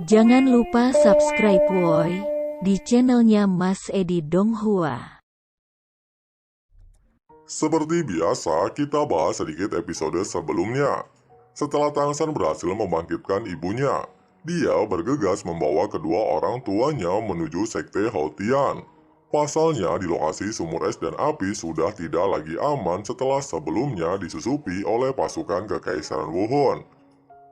Jangan lupa subscribe woi di channelnya Mas Edi Donghua. Seperti biasa, kita bahas sedikit episode sebelumnya. Setelah Tangsan berhasil membangkitkan ibunya, dia bergegas membawa kedua orang tuanya menuju sekte Haotian. Pasalnya di lokasi sumur es dan api sudah tidak lagi aman setelah sebelumnya disusupi oleh pasukan Kekaisaran Wuhun.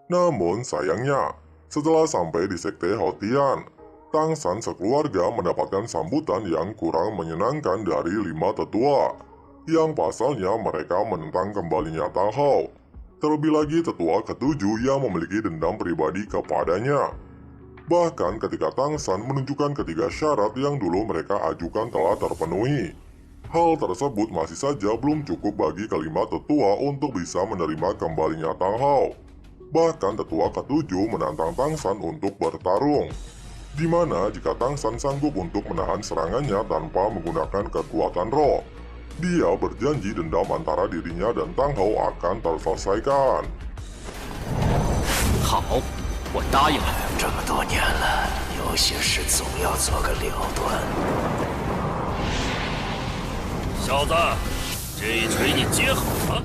Namun sayangnya, setelah sampai di sekte Haotian, Tangsan sekeluarga mendapatkan sambutan yang kurang menyenangkan dari 5 tetua, yang pasalnya mereka menentang kembalinya Tang Hao. Terlebih lagi tetua ketujuh yang memiliki dendam pribadi kepadanya. Bahkan ketika Tangsan menunjukkan ketiga syarat yang dulu mereka ajukan telah terpenuhi. Hal tersebut masih saja belum cukup bagi kelima tetua untuk bisa menerima kembalinya Tang Hao. Bahkan tetua ketujuh menantang Tangsan untuk bertarung, di mana jika Tangsan sanggup untuk menahan serangannya tanpa menggunakan kekuatan roh, dia berjanji dendam antara dirinya dan Tang Hao akan terselesaikan. 好，我答应了。这么多年了，有些事总要做个了断。小子，这一锤你接好了。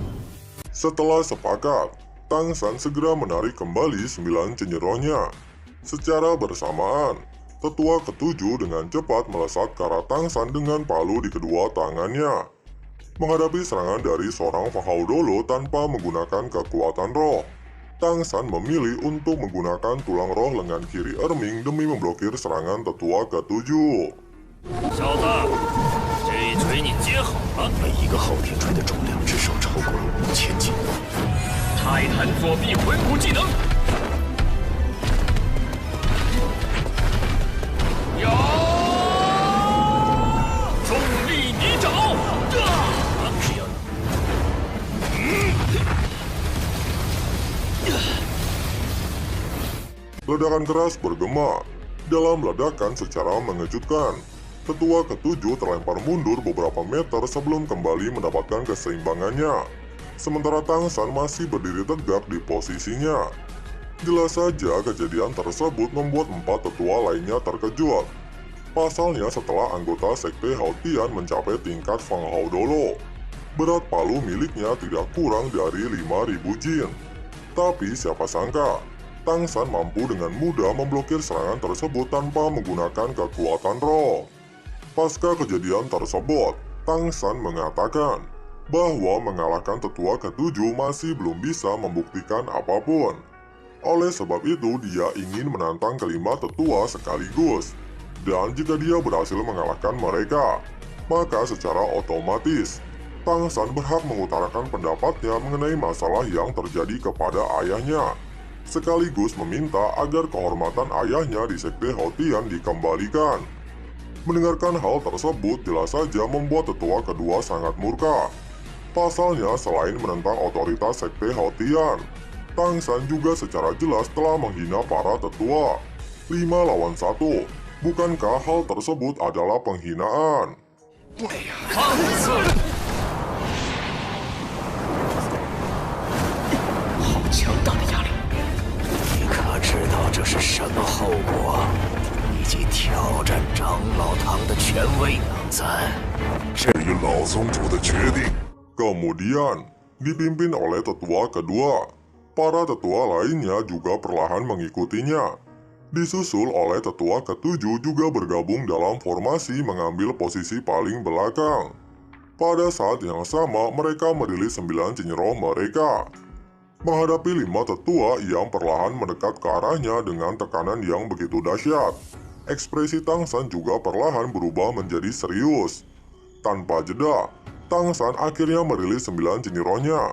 Setelah sepakat, Tangsan segera menarik kembali 9 cenyerohnya. Secara bersamaan, tetua ketujuh dengan cepat melesat ke arah Tangsan dengan palu di kedua tangannya. Menghadapi serangan dari seorang Fahao Dolo tanpa menggunakan kekuatan roh, Tangsan memilih untuk menggunakan tulang roh lengan kiri Erming demi memblokir serangan tetua ketujuh. 小子，这一锤你接好了。每一个昊天锤的重量至少超过了5000斤。泰坦左臂魂骨技能。呀！重力泥沼。Ledakan keras bergema. Dalam ledakan secara mengejutkan, tetua ketujuh terlempar mundur beberapa meter sebelum kembali mendapatkan keseimbangannya. Sementara Tangsan masih berdiri tegak di posisinya. Jelas saja kejadian tersebut membuat 4 tetua lainnya terkejut. Pasalnya setelah anggota sekte Haotian mencapai tingkat Fang Hao Dolo, berat palu miliknya tidak kurang dari 5000 jin. Tapi siapa sangka, Tangsan mampu dengan mudah memblokir serangan tersebut tanpa menggunakan kekuatan roh. Pasca kejadian tersebut, Tangsan mengatakan bahwa mengalahkan tetua ketujuh masih belum bisa membuktikan apapun. Oleh sebab itu, dia ingin menantang kelima tetua sekaligus. Dan jika dia berhasil mengalahkan mereka, maka secara otomatis, Tangsan berhak mengutarakan pendapatnya mengenai masalah yang terjadi kepada ayahnya, sekaligus meminta agar kehormatan ayahnya di sekte Haotian dikembalikan. Mendengarkan hal tersebut jelas saja membuat tetua kedua sangat murka. Pasalnya selain menentang otoritas sekte Haotian, Tangsan juga secara jelas telah menghina para tetua. 5 lawan 1, bukankah hal tersebut adalah penghinaan? 强大的压力，你可知道这是什么后果？以及挑战长老堂的权威呢？至于老宗主的决定。Kemudian, dipimpin oleh tetua kedua, para tetua lainnya juga perlahan mengikutinya. Disusul oleh tetua ketujuh juga bergabung dalam formasi mengambil posisi paling belakang. Pada saat yang sama, mereka merilis 9 cenyeroh mereka. Menghadapi 5 tetua yang perlahan mendekat ke arahnya dengan tekanan yang begitu dahsyat, ekspresi Tangsan juga perlahan berubah menjadi serius. Tanpa jeda, Tangsan akhirnya merilis 9 cenyerohnya.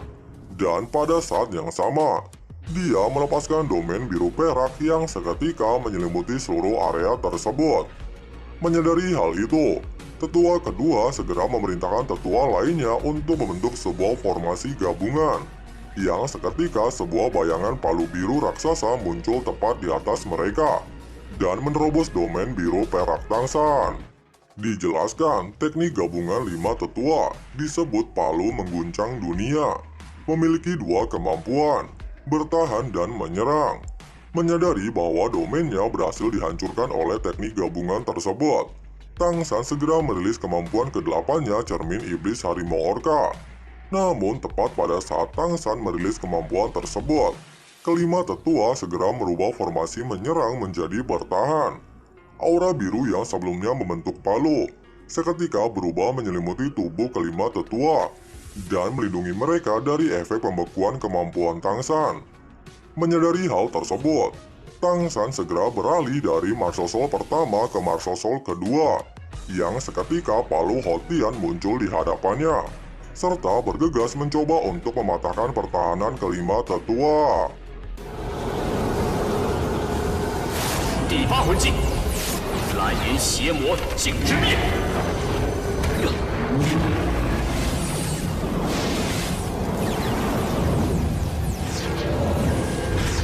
Dan pada saat yang sama, dia melepaskan domain biru perak yang seketika menyelimuti seluruh area tersebut. Menyadari hal itu, tetua kedua segera memerintahkan tetua lainnya untuk membentuk sebuah formasi gabungan, yang seketika sebuah bayangan palu biru raksasa muncul tepat di atas mereka dan menerobos domain biru perak Tangsan. Dijelaskan, teknik gabungan 5 tetua disebut palu mengguncang dunia, memiliki 2 kemampuan, bertahan dan menyerang. Menyadari bahwa domainnya berhasil dihancurkan oleh teknik gabungan tersebut, Tang San segera merilis kemampuan ke-8-nya Cermin Iblis Harimau Orca. Namun tepat pada saat Tang San merilis kemampuan tersebut, kelima tetua segera merubah formasi menyerang menjadi bertahan. Aura biru yang sebelumnya membentuk palu seketika berubah menyelimuti tubuh kelima tetua dan melindungi mereka dari efek pembekuan kemampuan Tang San. Menyadari hal tersebut, Tang San segera beralih dari Martial Soul pertama ke Martial Soul kedua, yang seketika palu Hotian muncul di hadapannya, serta bergegas mencoba untuk mematahkan pertahanan kelima tetua. 第8魂技，蓝云邪魔景之灭。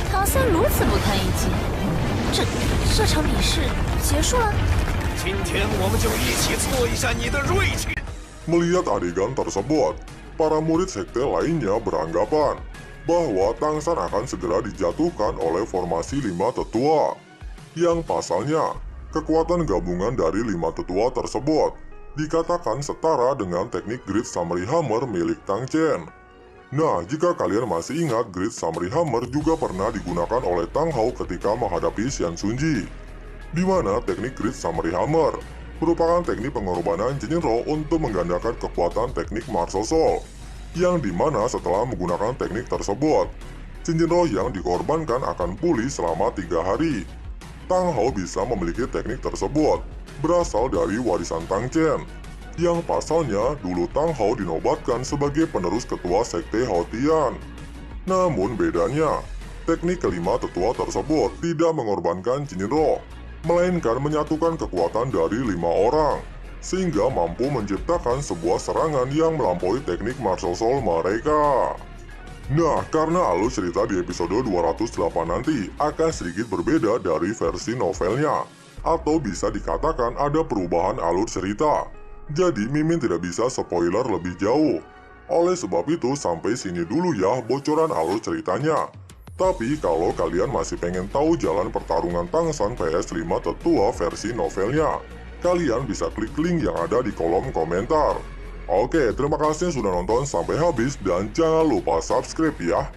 唐三如此不堪一击，这场比试结束了。今天我们就一起挫一下你的锐气。 Melihat adegan tersebut, para murid sekte lainnya beranggapan bahwa Tang San akan segera dijatuhkan oleh formasi 5 tetua. Yang pasalnya, kekuatan gabungan dari 5 tetua tersebut dikatakan setara dengan teknik Great Samurai Hammer milik Tang Chen. Nah, jika kalian masih ingat, Great Samurai Hammer juga pernah digunakan oleh Tang Hao ketika menghadapi Xian Xunji, di mana teknik Great Samurai Hammer merupakan teknik pengorbanan Jinro untuk menggandakan kekuatan teknik Martial Soul, yang dimana setelah menggunakan teknik tersebut, Jinro yang dikorbankan akan pulih selama 3 hari. Tang Hao bisa memiliki teknik tersebut berasal dari warisan Tang Chen, yang pasalnya dulu Tang Hao dinobatkan sebagai penerus ketua sekte Hotian. Namun bedanya, teknik kelima tetua tersebut tidak mengorbankan Jinro, melainkan menyatukan kekuatan dari 5 orang, sehingga mampu menciptakan sebuah serangan yang melampaui teknik Martial Soul mereka. Nah, karena alur cerita di episode 208 nanti akan sedikit berbeda dari versi novelnya, atau bisa dikatakan ada perubahan alur cerita. Jadi Mimin tidak bisa spoiler lebih jauh. Oleh sebab itu sampai sini dulu ya bocoran alur ceritanya. Tapi kalau kalian masih pengen tahu jalan pertarungan Tang San PS5 tetua versi novelnya, kalian bisa klik link yang ada di kolom komentar. Oke, terima kasih sudah nonton sampai habis dan jangan lupa subscribe ya.